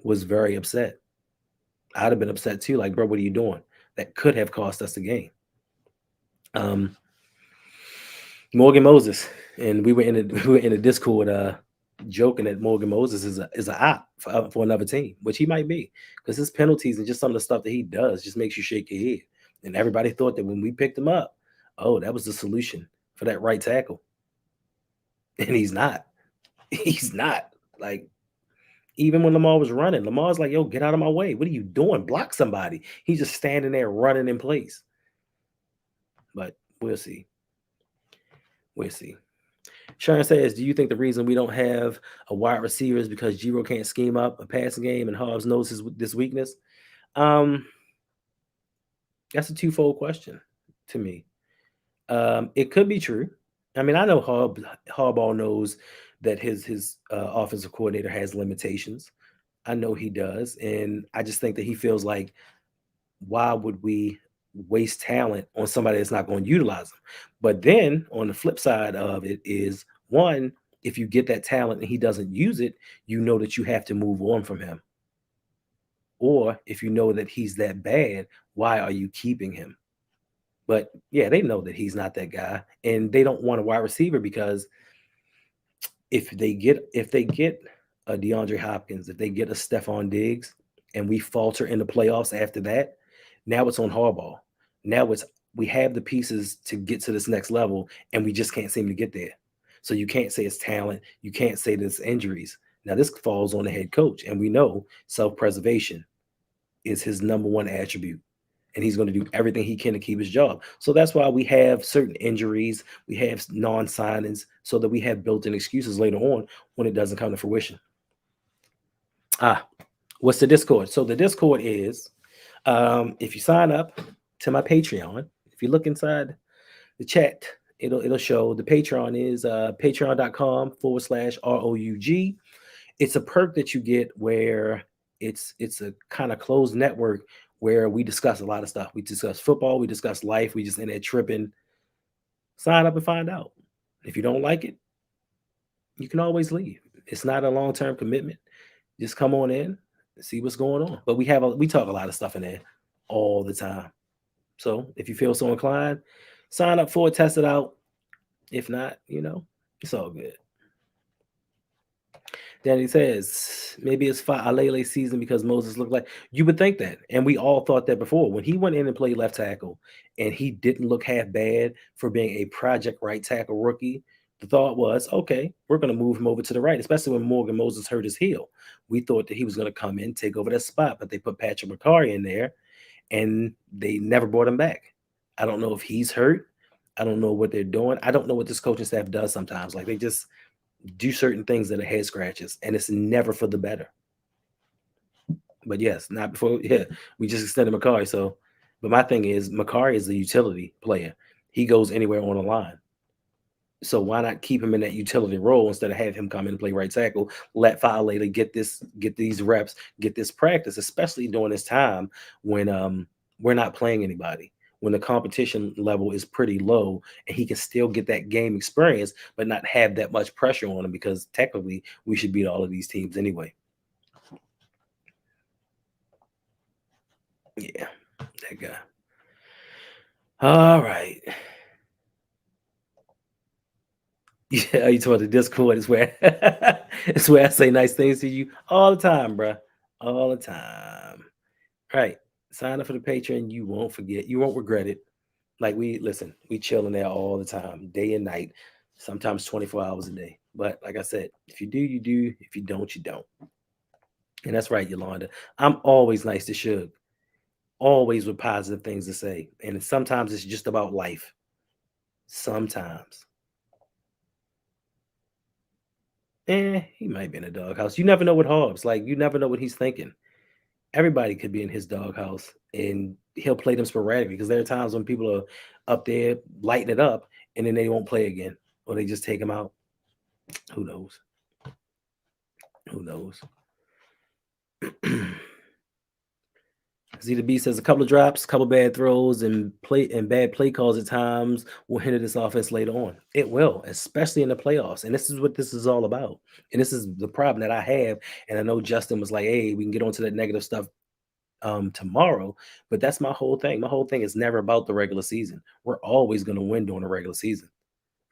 was very upset. I'd have been upset too. Like, bro, what are you doing? That could have cost us the game. Um, Morgan Moses, and we were in a we were in a Discord joking that Morgan Moses is a op for another team, which he might be, because his penalties and just some of the stuff that he does just makes you shake your head. And everybody thought that when we picked him up, oh, that was the solution for that right tackle, and he's not. He's not. Like even when Lamar was running, Lamar's like, "Yo, get out of my way! What are you doing? Block somebody!" He's just standing there running in place. But we'll see. We'll see. Sharon says, "Do you think the reason we don't have a wide receiver is because Giro can't scheme up a passing game and Hobbs knows this weakness?" Um, that's a twofold question to me. It could be true. I mean, I know Harbaugh knows that his offensive coordinator has limitations. I know he does, and I just think that he feels like why would we waste talent on somebody that's not going to utilize them? But then on the flip side of it is one, if you get that talent and he doesn't use it, you know that you have to move on from him. Or if you know that he's that bad, why are you keeping him? But yeah, they know that he's not that guy, and they don't want a wide receiver because if they get a DeAndre Hopkins, if they get a Stephon Diggs, and we falter in the playoffs after that, now it's on Harbaugh. Now it's we have the pieces to get to this next level, and we just can't seem to get there. So you can't say it's talent. You can't say there's injuries. Now this falls on the head coach, and we know self-preservation is his number one attribute, and he's going to do everything he can to keep his job. So that's why we have certain injuries, we have non-signings, so that we have built-in excuses later on when it doesn't come to fruition. Ah, what's the Discord? So the Discord is if you sign up to my Patreon, if you look inside the chat, it'll show the Patreon is patreon.com/ROUG. It's a perk that you get where it's a kind of closed network where we discuss a lot of stuff. We discuss football, we discuss life, we just in there tripping. Sign up and find out. If you don't like it, you can always leave. It's not a long-term commitment. Just come on in and see what's going on. But we talk a lot of stuff in there all the time. So if you feel so inclined, sign up for it, test it out. If not, it's all good. Danny says maybe it's Alele season because Moses looked like you would think that, and we all thought that before when he went in and played left tackle, and he didn't look half bad for being a project right tackle rookie. The thought was, okay, we're going to move him over to the right, especially when Morgan Moses hurt his heel. We thought that he was going to come in, take over that spot, but they put Patrick McCarry in there, and they never brought him back. I don't know if he's hurt. I don't know what they're doing. I don't know what this coaching staff does sometimes. Like they just do certain things that are head scratches, and it's never for the better. But yes, not before. Yeah, we just extended Makari. So, but my thing is, Makari is a utility player. He goes anywhere on the line. So why not keep him in that utility role instead of have him come in and play right tackle? Let Violator get these reps, get this practice, especially during this time when we're not playing anybody, when the competition level is pretty low, and he can still get that game experience, but not have that much pressure on him because technically we should beat all of these teams anyway. Yeah, that guy. All right. Yeah, you told the Discord is where it's where I say nice things to you all the time, bruh. All the time. Right. Sign up for the Patreon. You won't forget. You won't regret it. Like we listen, we chilling there all the time, day and night, sometimes 24 hours a day. But like I said, if you do, you do. If you don't, you don't. And that's right, Yolanda. I'm always nice to Suge, always with positive things to say. And sometimes it's just about life. Sometimes. He might be in a doghouse. You never know what Hobbs. Like you never know what he's thinking. Everybody could be in his doghouse and he'll play them sporadically because there are times when people are up there lighting it up and then they won't play again. Or they just take him out. Who knows? Who knows? Z the B says a couple of drops, a couple bad throws, and bad play calls at times will hinder this offense later on. It will, especially in the playoffs. And this is what this is all about. And this is the problem that I have. And I know Justin was like, "Hey, we can get onto that negative stuff tomorrow," but that's my whole thing. My whole thing is never about the regular season. We're always going to win during the regular season.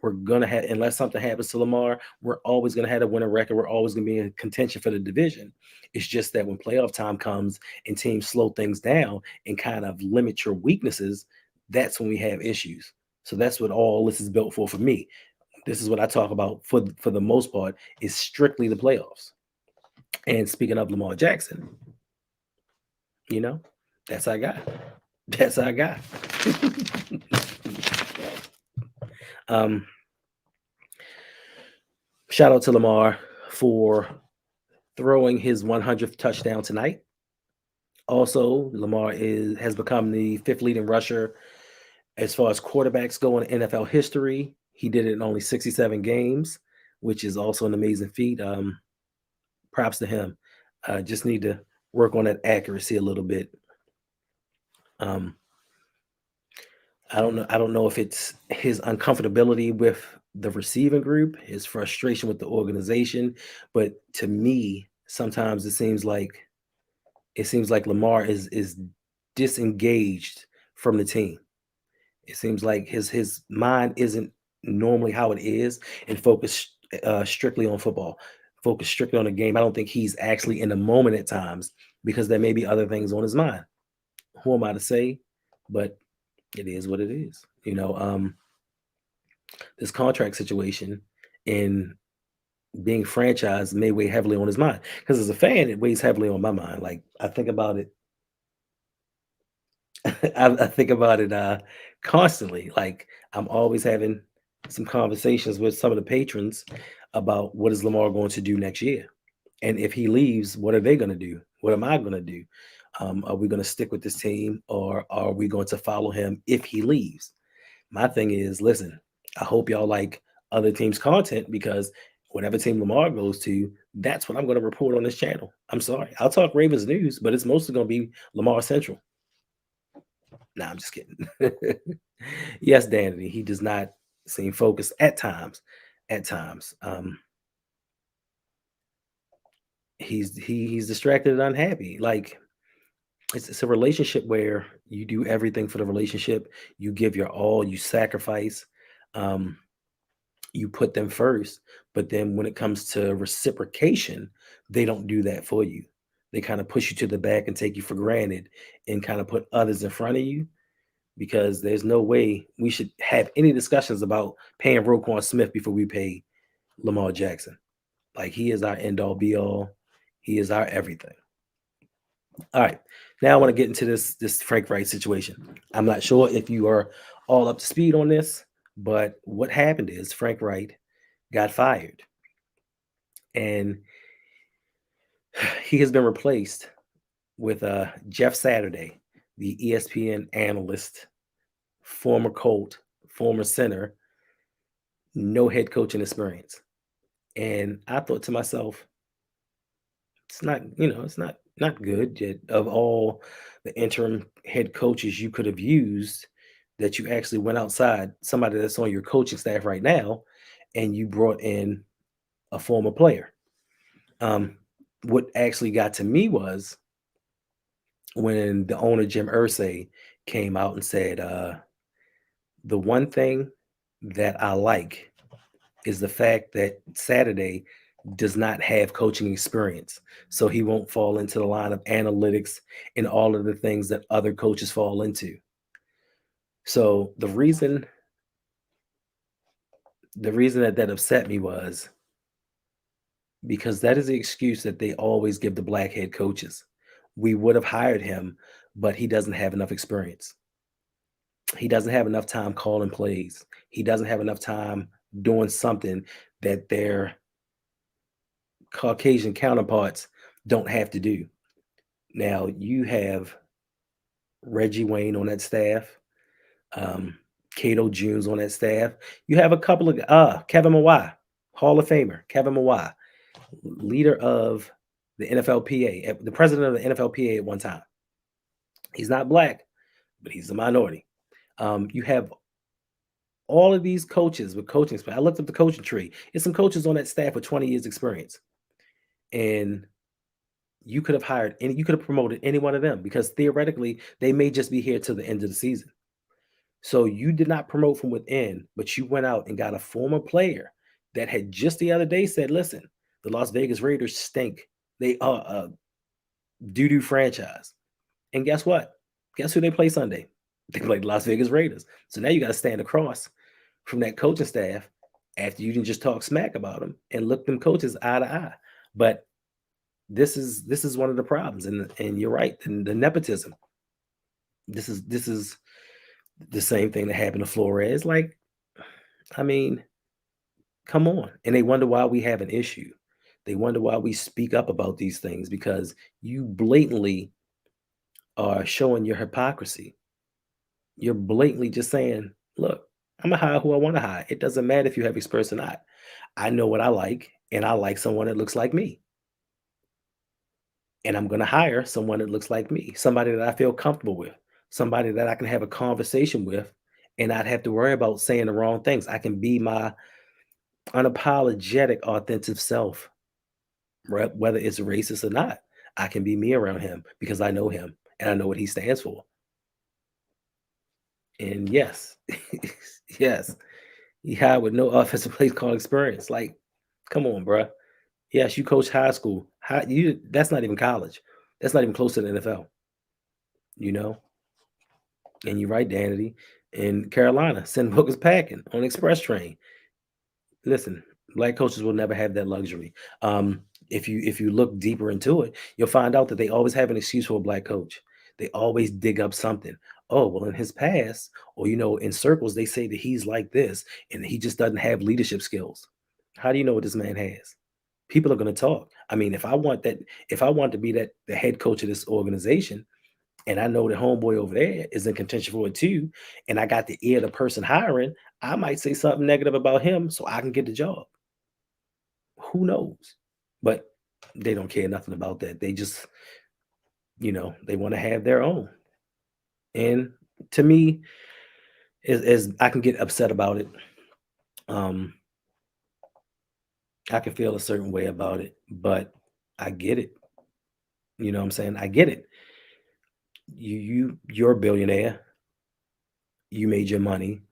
We're gonna have, unless something happens to Lamar, we're always gonna have a winning record. We're always gonna be in contention for the division. It's just that when playoff time comes and teams slow things down and kind of limit your weaknesses, that's when we have issues. So that's what all this is built for me. This is what I talk about for the most part is strictly the playoffs. And speaking of Lamar Jackson, you know, that's I got. That's I got. um, Shout out to Lamar for throwing his 100th touchdown tonight. Also, Lamar has become the fifth leading rusher as far as quarterbacks go in NFL history. He did it in only 67 games, which is also an amazing feat. Props to him. Just need to work on that accuracy a little bit. Um, I don't know. I don't know if it's his uncomfortability with the receiving group, his frustration with the organization, but to me, sometimes it seems like Lamar is disengaged from the team. It seems like his mind isn't normally how it is and focused strictly on football, focused strictly on the game. I don't think he's actually in the moment at times because there may be other things on his mind. Who am I to say? But it is what it is. This contract situation and being franchised may weigh heavily on his mind. Because as a fan, it weighs heavily on my mind. Like I think about it I think about it constantly. Like I'm always having some conversations with some of the patrons about what is Lamar going to do next year, and if he leaves, what are they going to do? What am I going to do? Are we going to stick with this team, or are we going to follow him if he leaves? My thing is, listen, I hope y'all like other teams' content because whatever team Lamar goes to, that's what I'm going to report on this channel. I'm sorry, I'll talk Ravens news, but it's mostly going to be Lamar Central. Nah, I'm just kidding. Yes, Danny, he does not seem focused at times. At times, he's distracted and unhappy. Like it's a relationship where you do everything for the relationship. You give your all. You sacrifice. Um, you put them first. But then when it comes to reciprocation, they don't do that for you. They kind of push you to the back and take you for granted, and kind of put others in front of you because there's no way we should have any discussions about paying Roquan Smith before we pay Lamar Jackson. Like he is our end all be all. He is our everything. All right. Now I want to get into this Frank Wright situation. I'm not sure if you are all up to speed on this, but what happened is Frank Wright got fired and he has been replaced with Jeff Saturday, the ESPN analyst, former Colt, former center, no head coaching experience. And I thought to myself, it's not, it's not good. Yet of all the interim head coaches you could have used, that you actually went outside somebody that's on your coaching staff right now, and you brought in a former player. Um, what actually got to me was when the owner Jim Irsay came out and said, "The one thing that I like is the fact that Saturday does not have coaching experience. So he won't fall into the line of analytics and all of the things that other coaches fall into. So the reason that that upset me was because that is the excuse that they always give the black head coaches. We would have hired him, but he doesn't have enough experience. He doesn't have enough time calling plays. He doesn't have enough time doing something that their Caucasian counterparts don't have to do. Now you have Reggie Wayne on that staff, um, Cato Junes on that staff. You have a couple of Kevin Mawai, Hall of Famer, Kevin Mawai, leader of the NFLPA, the president of the NFLPA at one time. He's not black, but he's a minority. You have all of these coaches with coaching experience. I looked up the coaching tree. It's some coaches on that staff with 20 years experience. And you could have hired any, you could have promoted any one of them because theoretically they may just be here till the end of the season. So you did not promote from within, but you went out and got a former player that had just the other day said, listen, the Las Vegas Raiders stink. They are a doo-doo franchise. And guess what? Guess who they play Sunday? They play the Las Vegas Raiders. So now you got to stand across from that coaching staff after you didn't just talk smack about them and look them coaches eye to eye. But this is one of the problems, and you're right. And the nepotism. This is the same thing that happened to Flores. Like, I mean, come on. And they wonder why we have an issue. They wonder why we speak up about these things because you blatantly are showing your hypocrisy. You're blatantly just saying, look, I'm gonna hire who I want to hire. It doesn't matter if you have experience or not. I know what I like, and I like someone that looks like me. And I'm gonna hire someone that looks like me, somebody that I feel comfortable with, somebody that I can have a conversation with and not have to worry about saying the wrong things. I can be my unapologetic, authentic self, right? Whether it's racist or not. I can be me around him because I know him and I know what he stands for. And yes, yes, he hired with no offensive play call experience. Like, come on, bruh. Yes, you coach high school. That's not even college. That's not even close to the NFL, you know? And you're right, Danity. In Carolina, send hookers packing on express train. Listen, black coaches will never have that luxury. If you look deeper into it, you'll find out that they always have an excuse for a black coach. They always dig up something. Oh, well, in his past, or in circles, they say that he's like this and he just doesn't have leadership skills. How do you know what this man has? People are going to talk. I mean, if I want to be the head coach of this organization, and I know the homeboy over there is in contention for it too, and I got the ear of the person hiring, I might say something negative about him so I can get the job. Who knows? But they don't care nothing about that. They just, they want to have their own. And to me, as I can get upset about it, um, I can feel a certain way about it, but I get it. You know what I'm saying? I get it. You're a billionaire. You made your money.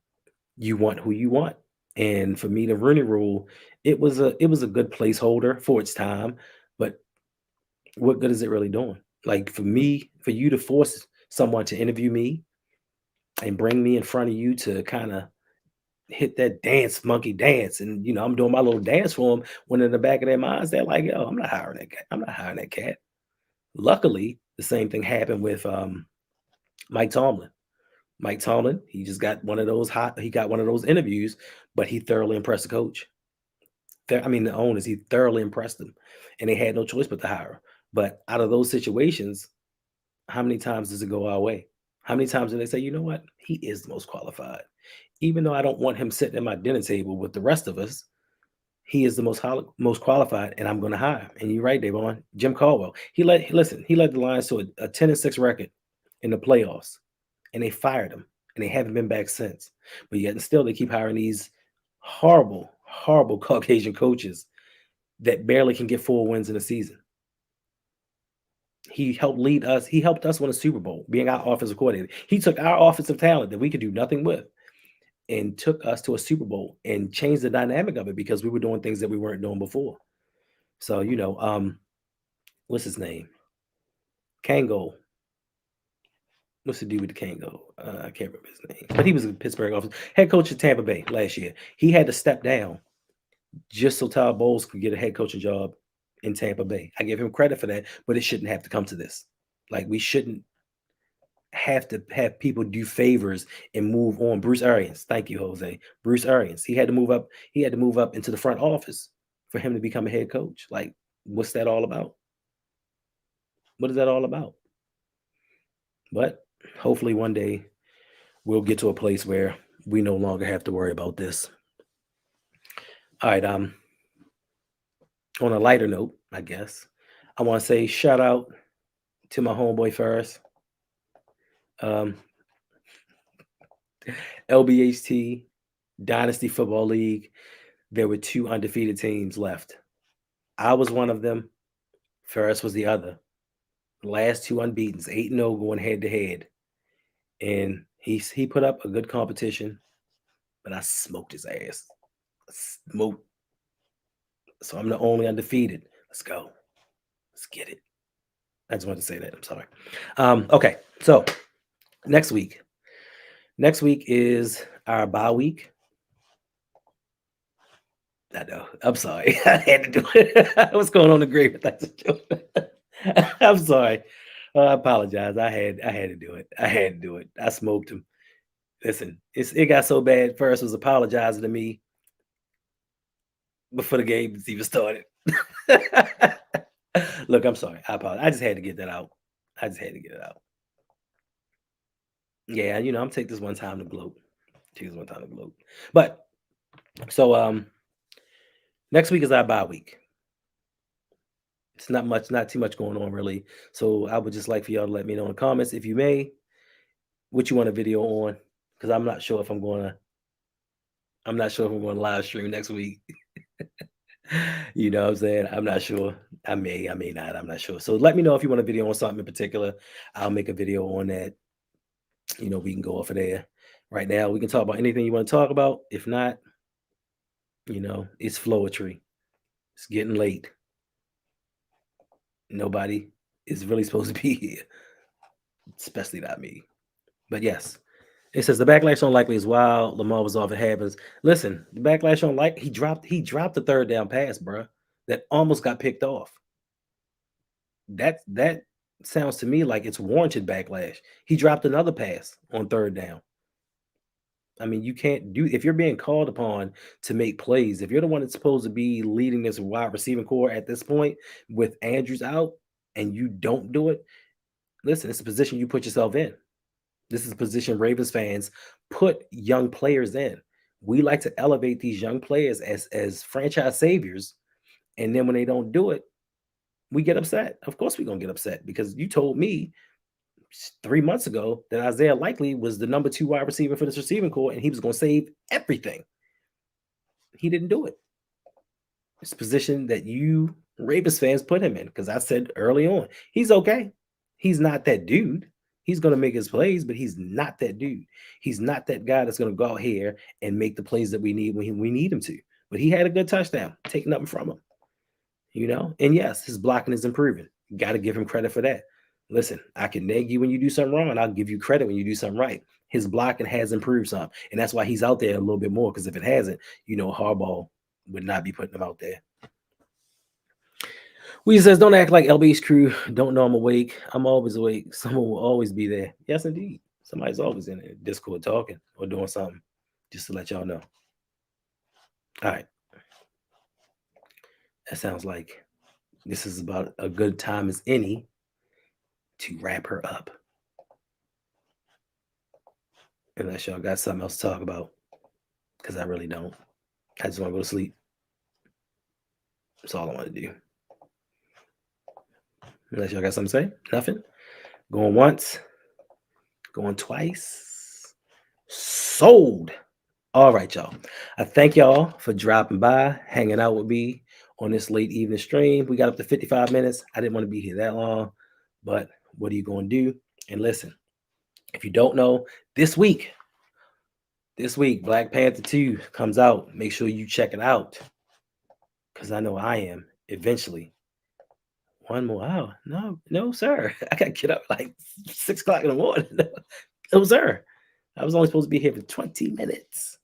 You want who you want. And for me, the Rooney Rule, it was a good placeholder for its time, but what good is it really doing? Like for me, for you to force someone to interview me and bring me in front of you to kind of hit that dance monkey dance, and I'm doing my little dance for them when in the back of their minds they're like, yo, I'm not hiring that cat. I'm not hiring that cat. Luckily, the same thing happened with Mike Tomlin. Mike Tomlin, he just got one of those he got one of those interviews, but he thoroughly impressed the coach. I mean, the owners, he thoroughly impressed them, and they had no choice but to hire him. But out of those situations, how many times does it go our way? How many times do they say, you know what? He is the most qualified. Even though I don't want him sitting at my dinner table with the rest of us, he is the most qualified, and I'm going to hire him. And you're right, Davon. Jim Caldwell. He led the Lions to a 10-6 record in the playoffs, and they fired him, and they haven't been back since. But yet and still, they keep hiring these horrible, horrible Caucasian coaches that barely can get 4 wins in a season. He helped lead us. He helped us win a Super Bowl, being our offensive coordinator. He took our offensive talent that we could do nothing with, and took us to a Super Bowl and changed the dynamic of it because we were doing things that we weren't doing before. So, what's his name? Kango. What's the dude with the Kango? I can't remember his name, but he was a Pittsburgh office head coach of Tampa Bay last year. He had to step down just so Todd Bowles could get a head coaching job in Tampa Bay. I give him credit for that, but it shouldn't have to come to this. Like we shouldn't have to have people do favors and move on. Bruce Arians, thank you, Jose. Bruce Arians, he had to move up. He had to move up into the front office for him to become a head coach. Like, what's that all about? What is that all about? But hopefully one day we'll get to a place where we no longer have to worry about this. All right. On a lighter note, I guess I want to say shout out to my homeboy first. Um, LBHT Dynasty Football League. There were two undefeated teams left. I was one of them. Ferris was the other. The last two unbeatens, 8-0 going head to head. And he put up a good competition, but I smoked his ass. Smoked. So I'm the only undefeated. Let's go. Let's get it. I just wanted to say that. I'm sorry. Okay, so next week. Next week is our bye week. I know. I'm sorry. I had to do it. What's going on in the grave? That's a joke. I'm sorry. I apologize. I had to do it. I had to do it. I smoked him. Listen, it got so bad. First was apologizing to me before the game even started. Look, I'm sorry. I apologize. I just had to get that out. I just had to get it out. Yeah, I'm take this one time to gloat. Take this one time to gloat. But so next week is our bye week. It's not too much going on really. So I would just like for y'all to let me know in the comments if you may what you want a video on because I'm not sure if I'm going to live stream next week. You know what I'm saying? I'm not sure. I may not. I'm not sure. So let me know if you want a video on something in particular. I'll make a video on that. We can go off of there. Right now, we can talk about anything you want to talk about. If not, it's flowetry. It's getting late. Nobody is really supposed to be here, especially not me. But yes, it says the backlash unlikely is wild. Lamar was off. It happens. Listen, the backlash on like he dropped the third down pass, bro. That almost got picked off. That sounds to me like it's warranted backlash. He dropped another pass on third down. I mean, you can't do if you're being called upon to make plays. If you're the one that's supposed to be leading this wide receiving core at this point with Andrews out and you don't do it, listen, it's a position you put yourself in. This is a position Ravens fans put young players in. We like to elevate these young players as franchise saviors, and then when they don't do it, we get upset. Of course, we're gonna get upset because you told me 3 months ago that Isaiah Likely was the number 2 wide receiver for this receiving core, and he was gonna save everything. He didn't do it. It's a position that you Ravens fans put him in because I said early on, he's okay. He's not that dude. He's going to make his plays, but he's not that dude. He's not that guy that's going to go out here and make the plays that we need when we need him to. But he had a good touchdown, taking nothing from him. And yes, his blocking is improving. Got to give him credit for that. Listen, I can nag you when you do something wrong, and I'll give you credit when you do something right. His blocking has improved some, and that's why he's out there a little bit more. Because if it hasn't, Harbaugh would not be putting him out there. Weezy says, don't act like LB's crew don't know I'm awake. I'm always awake. Someone will always be there. Yes, indeed. Somebody's always in the Discord talking or doing something just to let y'all know. All right. That sounds like this is about a good time as any to wrap her up. Unless y'all got something else to talk about. Because I really don't. I just want to go to sleep. That's all I want to do. Unless y'all got something to say. Nothing. Going once. Going twice. Sold. All right, y'all. I thank y'all for dropping by, hanging out with me on this late evening stream. We got up to 55 minutes. I didn't want to be here that long, but what are you going to do? And listen, if you don't know, this week, This week, Black Panther 2 comes out. Make sure you check it out. Because I know I am eventually. One more hour. No, no, sir. I gotta get up like 6 o'clock in the morning. No, sir. I was only supposed to be here for 20 minutes.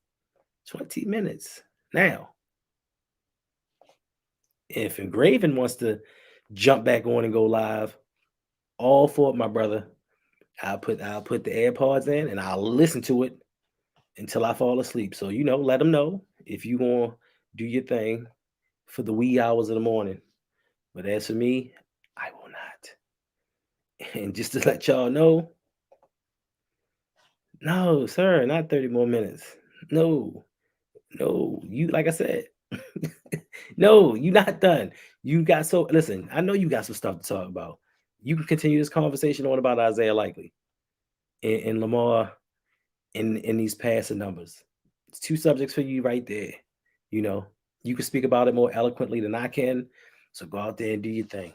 20 minutes. Now, if Engraven wants to jump back on and go live, all for it, my brother. I'll put the AirPods in and I'll listen to it until I fall asleep. So let them know if you gonna do your thing for the wee hours of the morning. But as for me, I will not. And just to let y'all know, no, sir, not 30 more minutes. No, no, you like I said, no, you not done. You got so listen, I know you got some stuff to talk about. You can continue this conversation on about Isaiah Likely and Lamar in these passing numbers. It's two subjects for you right there. You know, you can speak about it more eloquently than I can. So go out there and do your thing.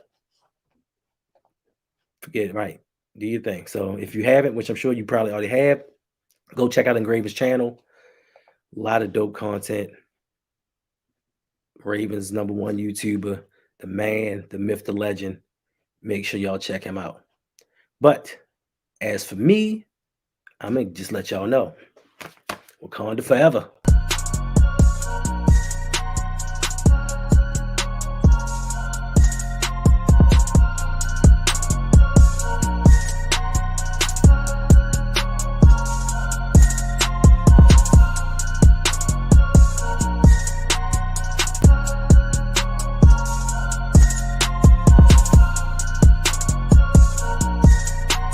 Forget it, right? Do your thing. So if you haven't, which I'm sure you probably already have, go check out Engraven's channel. A lot of dope content. Raven's #1 YouTuber, the man, the myth, the legend. Make sure y'all check him out. But as for me, I'm gonna just let y'all know, Wakanda forever.